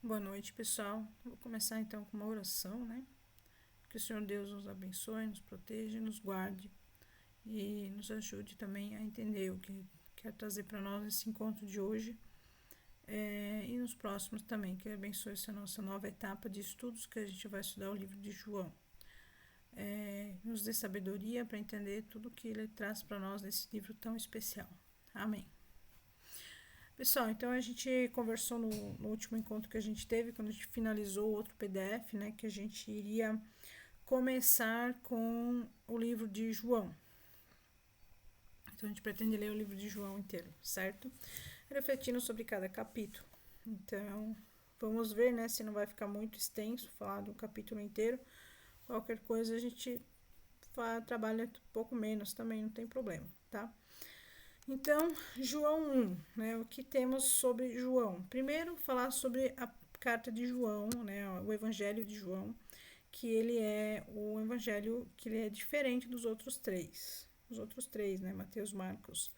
Boa noite, pessoal. Vou começar então com uma oração, né? Que o Senhor Deus nos abençoe, nos proteja, nos guarde e nos ajude também a entender o que quer trazer para nós nesse encontro de hoje e nos próximos também. Que abençoe essa nossa nova etapa de estudos que a gente vai estudar o livro de João. Nos dê sabedoria para entender tudo que ele traz para nós nesse livro tão especial. Amém. Pessoal, então a gente conversou no último encontro que a gente teve, quando a gente finalizou o outro PDF, né, que a gente iria começar com o livro de João. Então a gente pretende ler o livro de João inteiro, certo? Refletindo sobre cada capítulo. Então, vamos ver, né, se não vai ficar muito extenso falar do capítulo inteiro. Qualquer coisa a gente trabalha um pouco menos também, não tem problema, tá? Então, João 1, né? O que temos sobre João? Primeiro, falar sobre a carta de João, né? O Evangelho de João, que ele é o evangelho que ele é diferente dos outros três. Os outros três, né? Mateus, Marcos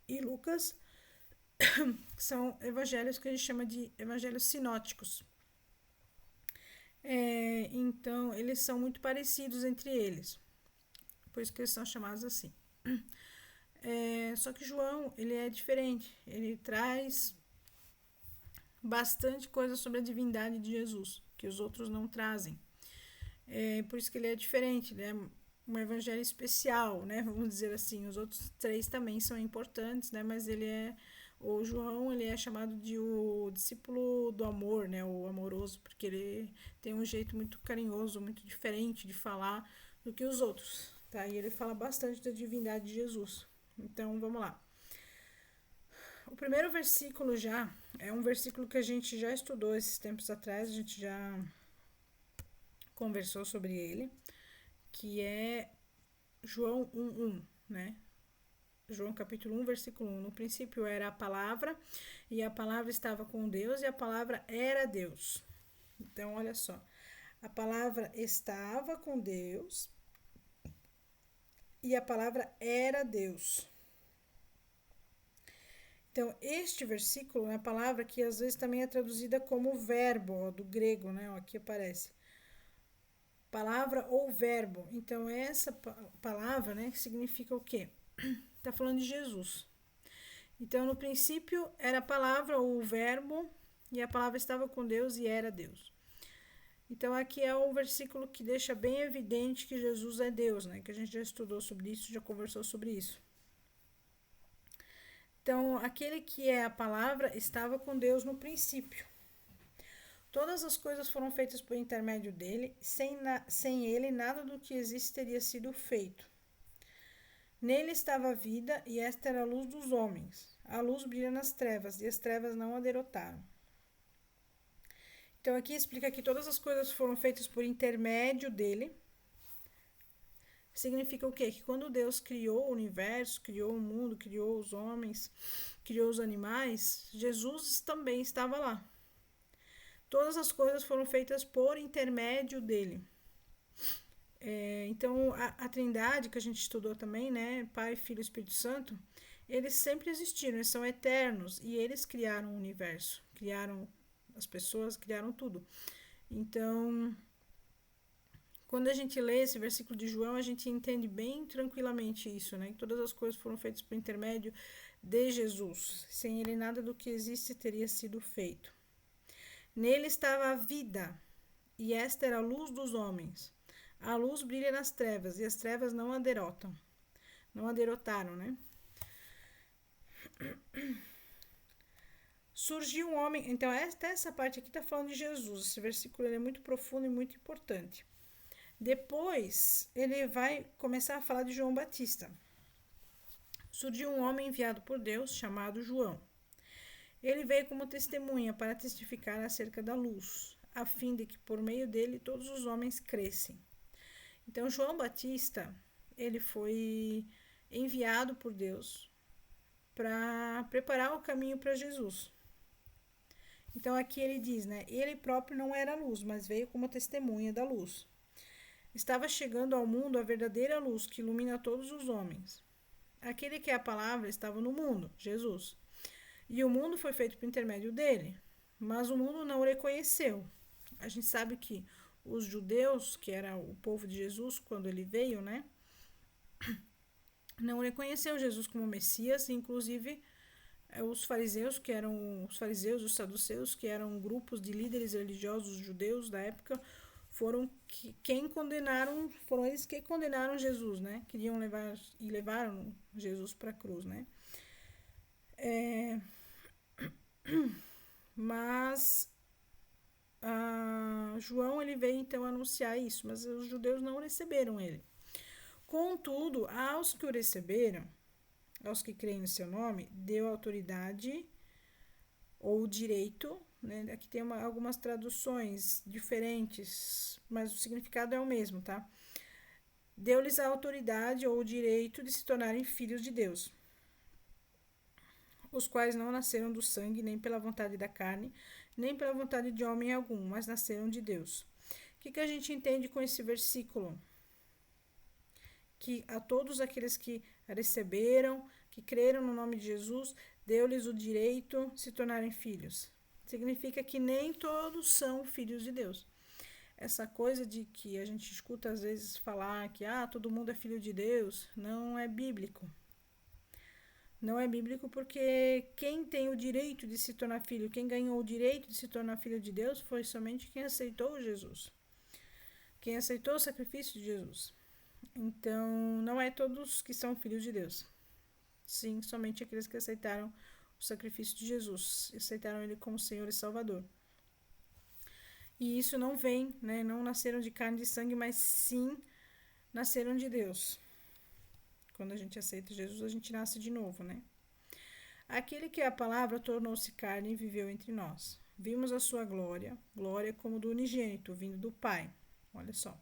e Lucas, são evangelhos que a gente chama de evangelhos sinóticos. Então, eles são muito parecidos entre eles, por isso que eles são chamados assim. Só que João, ele é diferente, ele traz bastante coisa sobre a divindade de Jesus, que os outros não trazem. Por isso que ele é diferente, ele é um evangelho especial, né? Vamos dizer assim. Os outros três também são importantes, né? Mas o João, ele é chamado de o discípulo do amor, né? O amoroso, porque ele tem um jeito muito carinhoso, muito diferente de falar do que os outros, tá? E ele fala bastante da divindade de Jesus. Então, vamos lá. O primeiro versículo já é um versículo que a gente já estudou esses tempos atrás, a gente já conversou sobre ele, que é João 1:1, né? João capítulo 1, versículo 1. No princípio era a palavra, e a palavra estava com Deus, e a palavra era Deus. Então, olha só. A palavra estava com Deus, e a palavra era Deus. Então, este versículo é a palavra que às vezes também é traduzida como verbo, ó, do grego, né? Ó, aqui aparece. Palavra ou verbo. Então, essa palavra, né, que significa o quê? Está falando de Jesus. Então, no princípio era a palavra ou o verbo, e a palavra estava com Deus e era Deus. Então, aqui é um versículo que deixa bem evidente que Jesus é Deus, né? Que a gente já estudou sobre isso, já conversou sobre isso. Então, aquele que é a palavra estava com Deus no princípio. Todas as coisas foram feitas por intermédio dele, sem ele nada do que existe teria sido feito. Nele estava a vida, e esta era a luz dos homens. A luz brilha nas trevas, e as trevas não a derrotaram. Então, aqui explica que todas as coisas foram feitas por intermédio dele. Significa o quê? Que quando Deus criou o universo, criou o mundo, criou os homens, criou os animais, Jesus também estava lá. Todas as coisas foram feitas por intermédio dele. Então, a Trindade, que a gente estudou também, né? Pai, Filho e Espírito Santo, eles sempre existiram, eles são eternos, e eles criaram o universo, criaram as pessoas, criaram tudo. Então, quando a gente lê esse versículo de João, a gente entende bem tranquilamente isso, né? Que todas as coisas foram feitas por intermédio de Jesus. Sem ele, nada do que existe teria sido feito. Nele estava a vida, e esta era a luz dos homens. A luz brilha nas trevas, e as trevas não a derrotam. Não a derrotaram, né? Surgiu um homem. Então, até essa parte aqui está falando de Jesus. Esse versículo é muito profundo e muito importante. Depois, ele vai começar a falar de João Batista. Surgiu um homem enviado por Deus, chamado João. Ele veio como testemunha para testificar acerca da luz, a fim de que por meio dele todos os homens crescem. Então, João Batista, ele foi enviado por Deus para preparar o caminho para Jesus. Então, aqui ele diz, né? Ele próprio não era luz, mas veio como testemunha da luz. Estava chegando ao mundo a verdadeira luz que ilumina todos os homens. Aquele que é a palavra estava no mundo, Jesus. E o mundo foi feito por intermédio dele, mas o mundo não o reconheceu. A gente sabe que os judeus, que era o povo de Jesus quando ele veio, né, não reconheceu Jesus como Messias, inclusive os fariseus, os saduceus, que eram grupos de líderes religiosos judeus da época, foram eles que condenaram Jesus, né? Queriam levar e levaram Jesus para a cruz, né? Mas João ele veio então anunciar isso, mas os judeus não receberam ele. Contudo, aos que o receberam, aos que creem no seu nome, deu autoridade ou direito, né? Aqui tem algumas traduções diferentes, mas o significado é o mesmo, tá? Deu-lhes a autoridade ou o direito de se tornarem filhos de Deus, os quais não nasceram do sangue, nem pela vontade da carne, nem pela vontade de homem algum, mas nasceram de Deus. O que a gente entende com esse versículo? Que a todos aqueles que receberam, que creram no nome de Jesus, deu-lhes o direito de se tornarem filhos. Significa que nem todos são filhos de Deus. Essa coisa de que a gente escuta às vezes falar que todo mundo é filho de Deus, não é bíblico. Não é bíblico porque quem tem o direito de se tornar filho, quem ganhou o direito de se tornar filho de Deus foi somente quem aceitou Jesus. Quem aceitou o sacrifício de Jesus. Então, não é todos que são filhos de Deus. Sim, somente aqueles que aceitaram o sacrifício de Jesus, aceitaram ele como Senhor e Salvador. E isso não vem, né? Não nasceram de carne e de sangue, mas sim nasceram de Deus. Quando a gente aceita Jesus, a gente nasce de novo, né? Aquele que é a palavra tornou-se carne e viveu entre nós. Vimos a sua glória, glória como do unigênito, vindo do Pai. Olha só.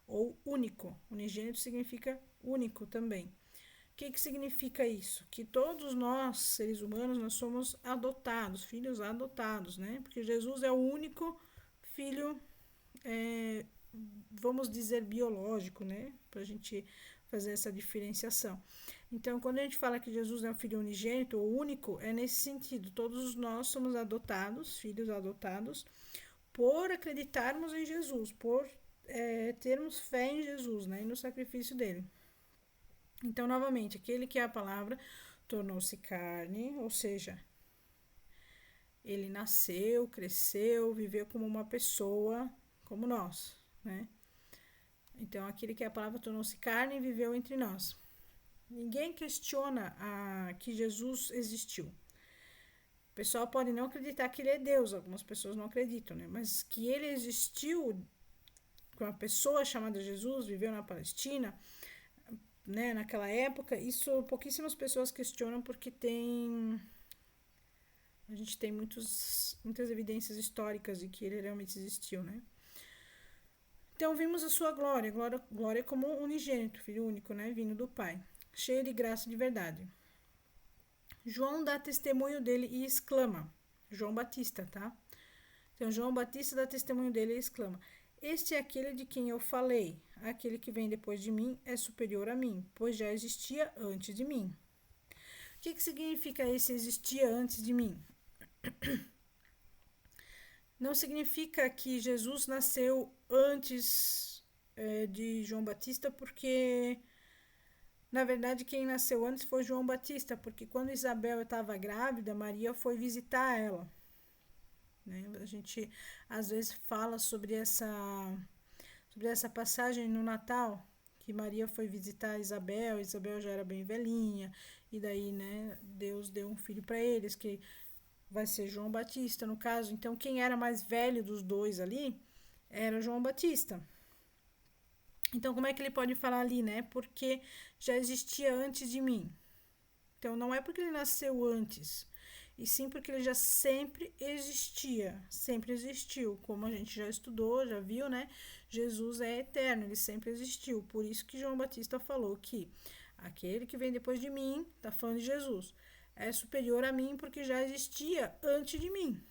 Ou único. Unigênito significa único também. O que significa isso? Que todos nós, seres humanos, nós somos adotados, filhos adotados, né? Porque Jesus é o único filho, vamos dizer, biológico, né? Para a gente fazer essa diferenciação. Então, quando a gente fala que Jesus é um filho unigênito ou único, é nesse sentido. Todos nós somos adotados, filhos adotados, por acreditarmos em Jesus, por termos fé em Jesus, né? E no sacrifício dele. Então, novamente, aquele que é a palavra tornou-se carne, ou seja, ele nasceu, cresceu, viveu como uma pessoa, como nós, né? Então, aquele que é a palavra tornou-se carne e viveu entre nós. Ninguém questiona que Jesus existiu. O pessoal pode não acreditar que ele é Deus, algumas pessoas não acreditam, né? Mas que ele existiu com uma pessoa chamada Jesus, viveu na Palestina, né, naquela época, isso pouquíssimas pessoas questionam porque a gente tem muitas evidências históricas de que ele realmente existiu, né? Então vimos a sua glória como unigênito, filho único, né, vindo do Pai, cheio de graça e de verdade. João dá testemunho dele e exclama, João Batista, tá? Então João Batista dá testemunho dele e exclama: este é aquele de quem eu falei, aquele que vem depois de mim é superior a mim, pois já existia antes de mim. O que significa esse existia antes de mim? Não significa que Jesus nasceu antes de João Batista, porque na verdade quem nasceu antes foi João Batista, porque quando Isabel estava grávida, Maria foi visitar ela. Né? A gente às vezes fala sobre essa passagem no Natal, que Maria foi visitar Isabel já era bem velhinha, e daí, né, Deus deu um filho para eles, que vai ser João Batista, no caso. Então, quem era mais velho dos dois ali era João Batista. Então, como é que ele pode falar ali, né? Porque já existia antes de mim. Então, não é porque ele nasceu antes, e sim porque ele já sempre existia, sempre existiu. Como a gente já estudou, já viu, né? Jesus é eterno, ele sempre existiu. Por isso que João Batista falou que aquele que vem depois de mim, tá falando de Jesus, é superior a mim porque já existia antes de mim.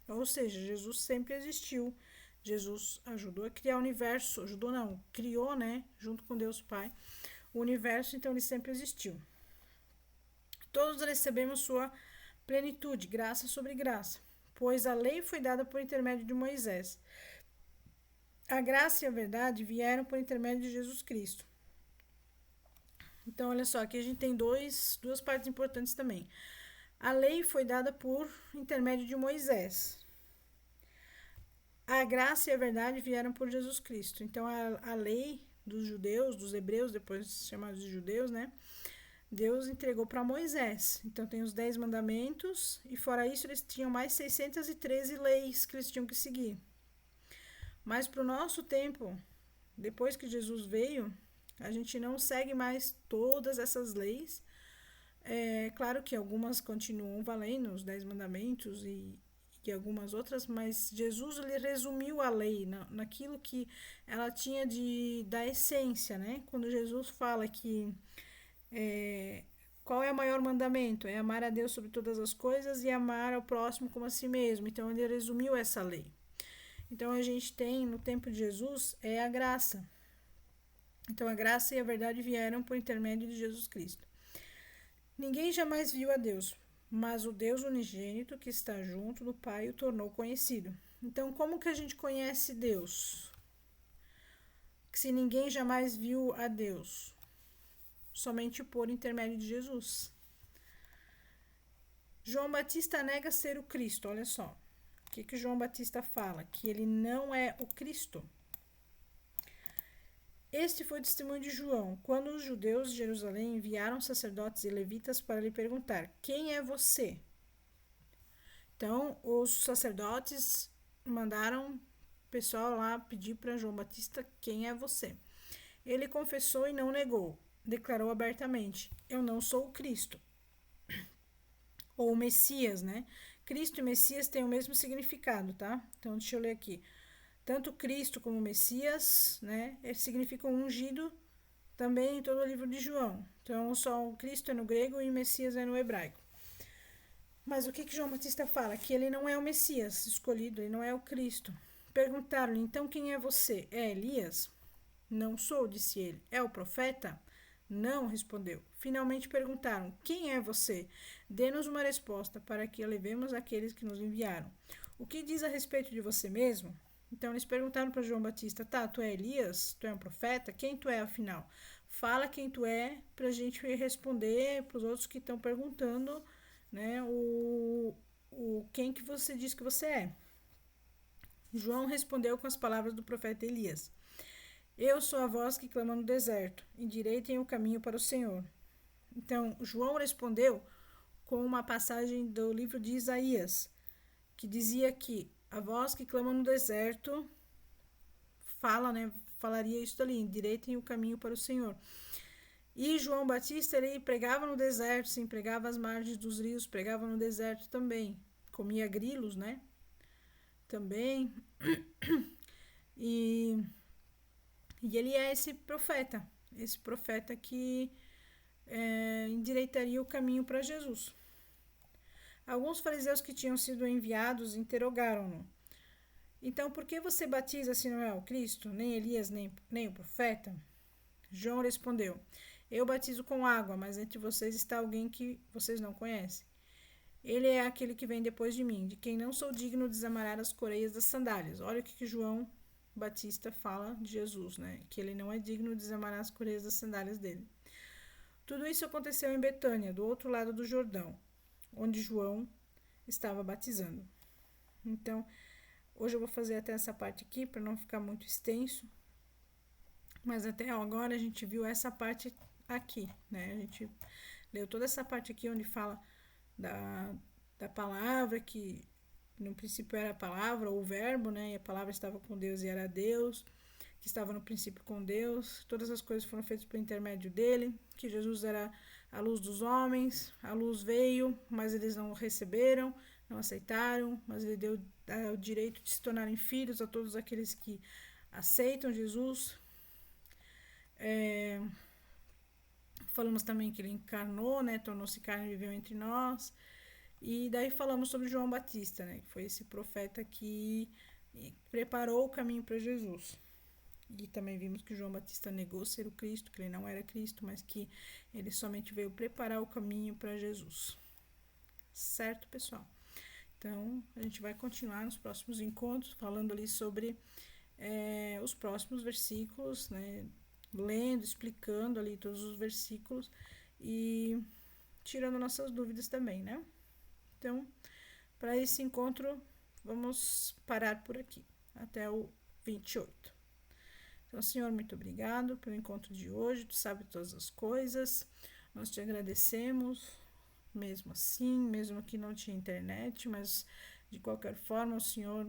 Ou seja, Jesus sempre existiu. Jesus ajudou a criar o universo, ajudou não, criou, né, junto com Deus Pai, o universo, então ele sempre existiu. Todos recebemos sua plenitude, graça sobre graça. pois a lei foi dada por intermédio de Moisés. A graça e a verdade vieram por intermédio de Jesus Cristo. Então, olha só, aqui a gente tem duas partes importantes também. A lei foi dada por intermédio de Moisés. A graça e a verdade vieram por Jesus Cristo. Então, a lei dos judeus, dos hebreus, depois chamados de judeus, né? Deus entregou para Moisés. Então, tem os 10 mandamentos, e fora isso, eles tinham mais 613 leis que eles tinham que seguir. Mas para o nosso tempo, depois que Jesus veio, a gente não segue mais todas essas leis. É claro que algumas continuam valendo, os 10 mandamentos e algumas outras, mas Jesus ele resumiu a lei naquilo que ela tinha da essência, né? Quando Jesus fala que qual é o maior mandamento? É amar a Deus sobre todas as coisas e amar ao próximo como a si mesmo. Então ele resumiu essa lei. Então a gente tem no tempo de Jesus a graça. Então a graça e a verdade vieram por intermédio de Jesus Cristo. Ninguém jamais viu a Deus, mas o Deus unigênito que está junto do Pai o tornou conhecido. Então, como que a gente conhece Deus? Se ninguém jamais viu a Deus, somente por intermédio de Jesus. João Batista nega ser o Cristo, olha só. O que João Batista fala? Que ele não é o Cristo. Este foi o testemunho de João, quando os judeus de Jerusalém enviaram sacerdotes e levitas para lhe perguntar: quem é você? Então, os sacerdotes mandaram o pessoal lá pedir para João Batista: quem é você? Ele confessou e não negou, declarou abertamente: eu não sou o Cristo. Ou o Messias, né? Cristo e Messias têm o mesmo significado, tá? Então, deixa eu ler aqui. Tanto Cristo como Messias, né, eles significam ungido também em todo o livro de João. Então, só o Cristo é no grego e o Messias é no hebraico. Mas o que João Batista fala? Que ele não é o Messias escolhido, ele não é o Cristo. Perguntaram-lhe, então quem é você? É Elias? Não sou, disse ele. É o profeta? Não, respondeu. Finalmente perguntaram, quem é você? Dê-nos uma resposta para que levemos aqueles que nos enviaram. O que diz a respeito de você mesmo? Então eles perguntaram para João Batista, tá, tu é Elias? Tu é um profeta? Quem tu é afinal? Fala quem tu é para a gente responder para os outros que estão perguntando, né, quem que você diz que você é. João respondeu com as palavras do profeta Elias. Eu sou a voz que clama no deserto, endireitem o caminho para o Senhor. Então, João respondeu com uma passagem do livro de Isaías, que dizia que a voz que clama no deserto falaria isso ali, endireitem o caminho para o Senhor. E João Batista, ele pregava no deserto, sim, pregava às margens dos rios, pregava no deserto também. Comia grilos, né? Também. E ele é esse profeta que endireitaria o caminho para Jesus. Alguns fariseus que tinham sido enviados interrogaram-no. Então, por que você batiza se não é o Cristo, nem Elias, nem o profeta? João respondeu, eu batizo com água, mas entre vocês está alguém que vocês não conhecem. Ele é aquele que vem depois de mim, de quem não sou digno de desamarrar as correias das sandálias. Olha o que João Batista fala de Jesus, né? Que ele não é digno de desamarrar as correias das sandálias dele. Tudo isso aconteceu em Betânia, do outro lado do Jordão, onde João estava batizando. Então, hoje eu vou fazer até essa parte aqui, para não ficar muito extenso. Mas até agora a gente viu essa parte aqui, né? A gente leu toda essa parte aqui onde fala da palavra, que no princípio era a palavra, ou o verbo, né? E a palavra estava com Deus e era Deus, que estava no princípio com Deus. Todas as coisas foram feitas por intermédio dele, que Jesus era a luz dos homens, a luz veio, mas eles não receberam, não aceitaram, mas ele deu o direito de se tornarem filhos a todos aqueles que aceitam Jesus. Falamos também que ele encarnou, né, tornou-se carne e viveu entre nós. E daí falamos sobre João Batista, né, que foi esse profeta que preparou o caminho para Jesus. E também vimos que João Batista negou ser o Cristo, que ele não era Cristo, mas que ele somente veio preparar o caminho para Jesus. Certo, pessoal? Então, a gente vai continuar nos próximos encontros, falando ali sobre os próximos versículos, né? Lendo, explicando ali todos os versículos e tirando nossas dúvidas também, né? Então, para esse encontro, vamos parar por aqui, até o 28. Então, Senhor, muito obrigado pelo encontro de hoje, Tu sabe todas as coisas, nós te agradecemos, mesmo assim, mesmo que não tinha internet, mas de qualquer forma, o Senhor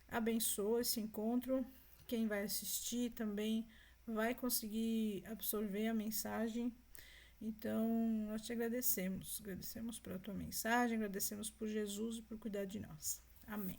abençoa esse encontro, quem vai assistir também vai conseguir absorver a mensagem. Então, nós te agradecemos pela tua mensagem, agradecemos por Jesus e por cuidar de nós. Amém.